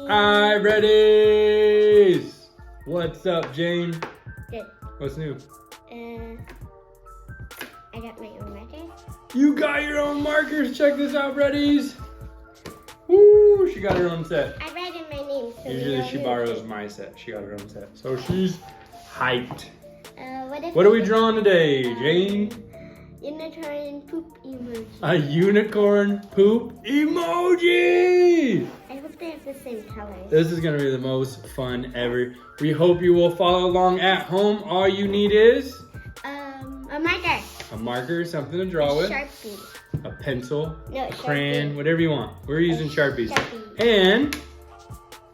Hi, Reddies! What's up, Jane? Good. What's new? I got my own marker. You got your own markers. Check this out, Reddies. Woo! She got her own set. I read in my name. So Usually she borrows my set. She got her own set. So she's hyped. What are we drawing today, Jane? Unicorn poop emoji. A unicorn poop emoji! I hope they have the same color. This is gonna be the most fun ever. We hope you will follow along at home. All you need is A marker. a marker, something to draw with, Sharpie. a pencil, No, a crayon, Sharpie. whatever you want. We're using Sharpies. Sharpie. And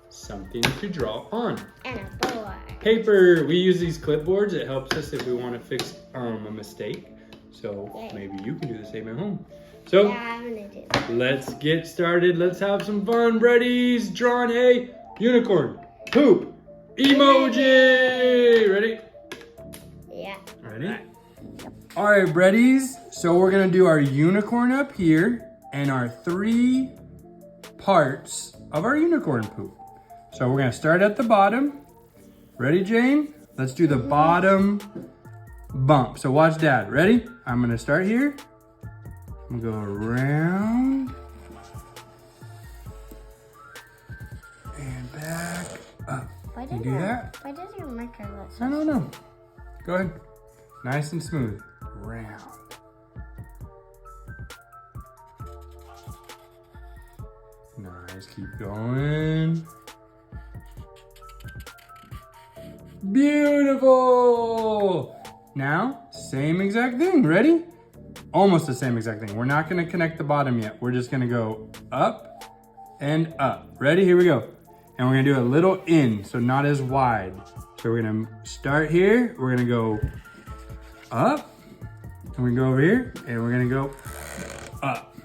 something to draw on. And a board. Paper. We use these clipboards. It helps us if we want to fix a mistake. So Yay. maybe you can do the same at home. So Yeah, I'm gonna do. let's get started. Let's have some fun. Reddies, drawing a unicorn poop emoji. Ready? Yeah. Ready? All right, Reddies. So we're gonna do our unicorn up here and our 3 parts of our unicorn poop. So we're gonna start at the bottom. Ready, Jane? Let's do the bottom bump. So watch Dad. Ready? I'm gonna start here. I'm gonna go around and back up. You do that? Why does your marker look I don't know. Go ahead. Nice and smooth. Round. Nice. Keep going. Beautiful. Now, same exact thing. Ready? Almost the same exact thing. We're not going to connect the bottom yet. We're just going to go up and up. Ready? Here we go. And we're going to do a little in, so not as wide. So we're going to start here. We're going to go up. And we're going to go over here. And we're going to go up.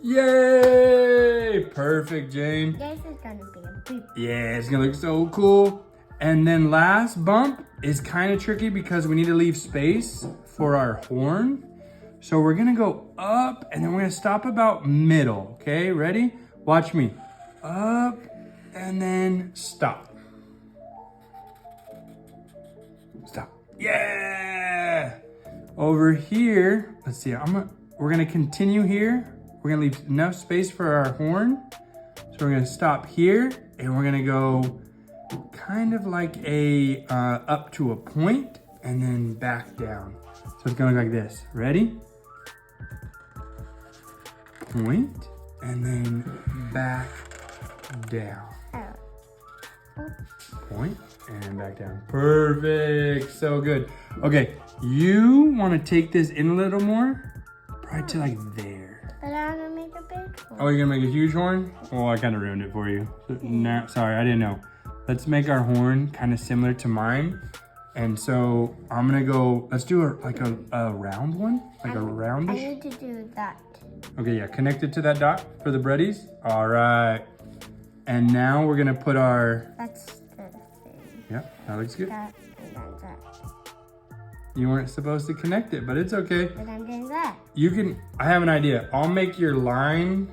Yay! Perfect, Jane. This is gonna be a poop. Yeah, it's going to look so cool. And then last bump is kind of tricky because we need to leave space for our horn. So we're gonna go up and then we're gonna stop about middle, okay? Ready? Watch me. Up and then stop. Stop. Yeah! Over here, let's see, we're gonna continue here. We're gonna leave enough space for our horn. So we're gonna stop here and we're gonna go kind of like a up to a point and then back down. So it's gonna look like this. Ready? Point and then back down. Point and back down. Perfect. So good. Okay, you want to take this in a little more, probably to like there. But I'm gonna make a big one. Oh, you're gonna make a huge horn? Oh, I kind of ruined it for you. No, sorry, I didn't know. Let's make our horn kind of similar to mine. And so I'm gonna go, let's do a round one, like a roundish. I need to do that. Okay, yeah, connect it to that dot for the breadies. All right. And now we're gonna put our, That's the thing. yep, that looks good. That and then that. You weren't supposed to connect it, but it's okay. But I'm doing that. You can, I have an idea. I'll make your line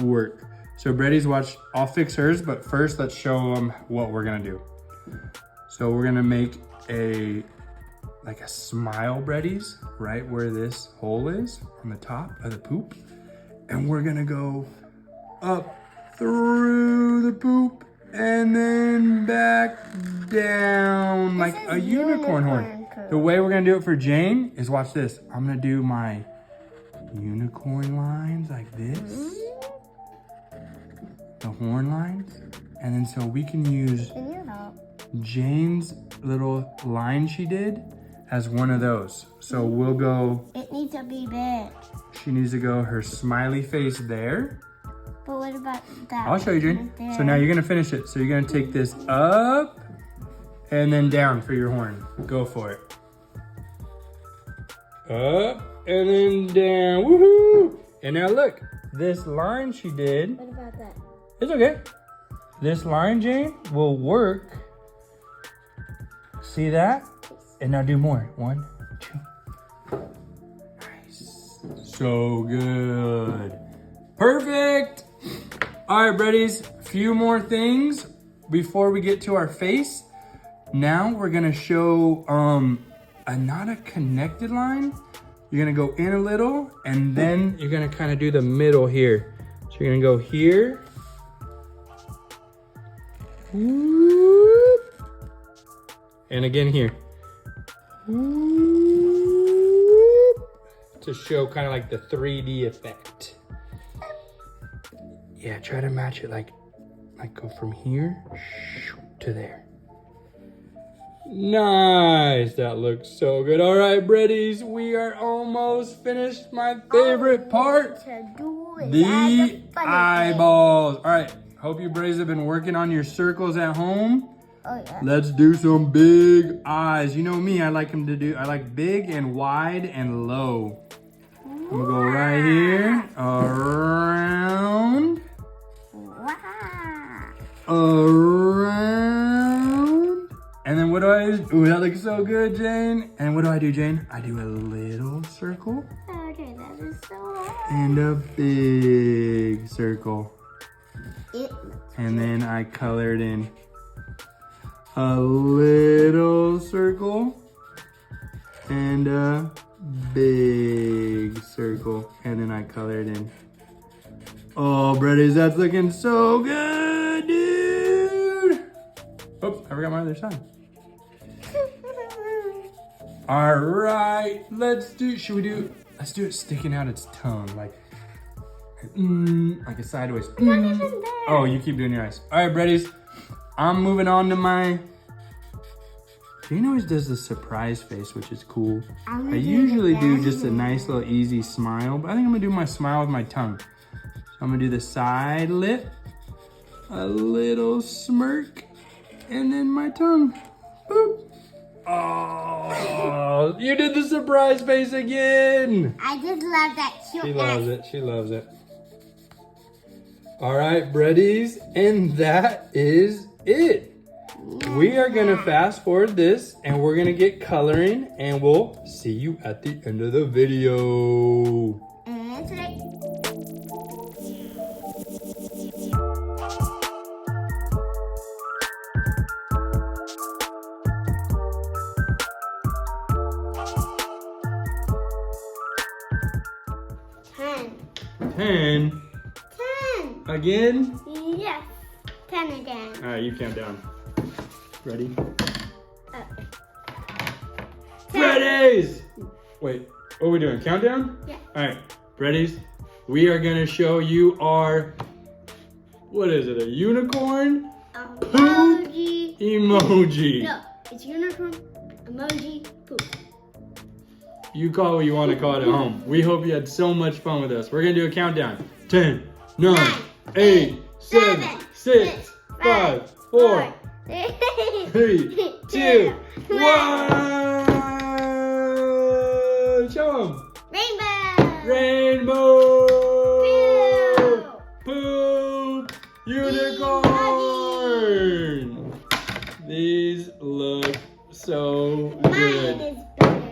work. So breadies, watch, I'll fix hers, but first let's show them what we're gonna do. So we're gonna make like a smile breadies right where this hole is on the top of the poop. And we're gonna go up through the poop and then back down like a unicorn horn. The way we're gonna do it for Jane is watch this. I'm gonna do my unicorn lines like this. The horn lines. And then so we can use Can you help? Jane's little line she did as one of those. So we'll go, It needs to be big. she needs to go her smiley face there. But what about that? I'll show you, Jane. Right there? So now you're gonna finish it. So you're gonna take this up and then down for your horn. Go for it. Up and then down, woohoo! And now look, this line she did, What about that? it's okay. This line, Jane, will work. See that? And now do more. 1, 2. Nice. So good. Perfect. All right, Breddies, a few more things before we get to our face. Now we're gonna show not a connected line. You're gonna go in a little, and then you're gonna kind of do the middle here. So you're gonna go here. Whoop. And again here. Whoop. To show kind of like the 3D effect. Yeah, try to match it like go from here to there. Nice, that looks so good. All right, Breddies, we are almost finished. My favorite part, the eyeballs. All right, hope you Breddies have been working on your circles at home. Oh yeah. Let's do some big eyes. You know me, I like big and wide and low. I'm gonna go right here, around, around. And then what do I do? Ooh, that looks so good, Jane. And what do I do, Jane? I do a little circle. Okay, that is so hard. And a big circle. And then I colored in a little circle and a big circle. And then I colored in. Oh, Breddies, that's looking so good, dude. Oops, I forgot my other side. All right, let's do it sticking out its tongue, like a sideways. Oh, you keep doing your eyes. All right, Breddies, I'm moving on to my, Jane always does the surprise face, which is cool. I usually do just a nice little easy smile, but I think I'm gonna do my smile with my tongue. So I'm gonna do the side lip, a little smirk, and then my tongue. Boop. Oh, you did the surprise face again. I just love that cute. She loves it. She loves it. All right, Breddies, and that is it. We are gonna fast forward this, and we're gonna get coloring, and we'll see you at the end of the video. And today. Ten. 10. Again? Yes. 10 again. All right, you count down. Ready? Breddies! Wait, what are we doing? Countdown? Yeah. All right, Breddies, we are gonna show you our, what is it, a unicorn? Emoji. Emoji. No, it's unicorn, emoji, poop. You call it what you want to call it at home. We hope you had so much fun with us. We're gonna do a countdown. 10, 9, 8, 7, 6, 5, 4, 3, 2, 1. Show them. Rainbow. Rainbow. Pew. Poop. Unicorn. These look so good. Mine is better.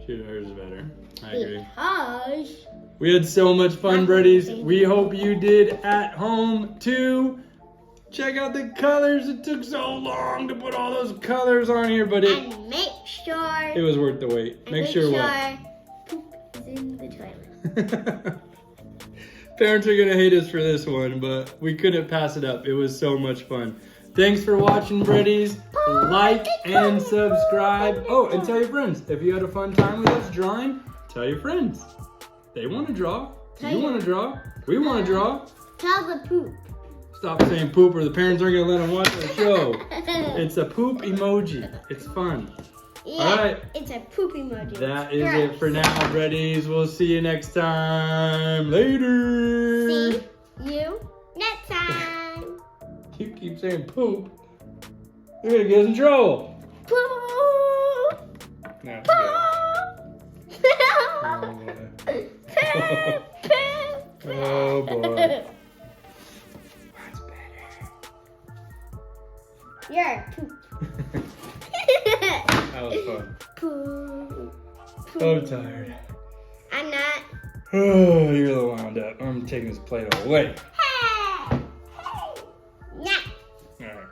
Shoot, hers is better. I agree. Because We had so much fun, Breddies. We hope you did at home too. Check out the colors. It took so long to put all those colors on here, but it and make sure was worth the wait. Make sure what? Poop is in the toilet. Parents are gonna hate us for this one, but we couldn't pass it up. It was so much fun. Thanks for watching, Breddies. Like and subscribe. Oh, and tell your friends. If you had a fun time with us drawing, tell your friends. They want to draw. You want to draw. We want to draw. Tell the poop. Stop saying poop or the parents aren't going to let them watch the show. It's a poop emoji. It's fun. Yeah, all right. It's a poop emoji. That is it for now, Breddies. We'll see you next time. Later. See you next time. You keep saying poop. You're going to get us in trouble. Poop. No, Poop. Oh boy. That's better. You're a poop. That was fun. Poop. I'm tired. I'm not. Oh, you're the wound up. I'm taking this plate away. Hey! All right.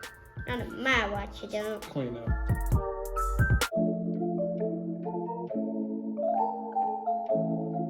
Not on my watch, you don't. Clean up.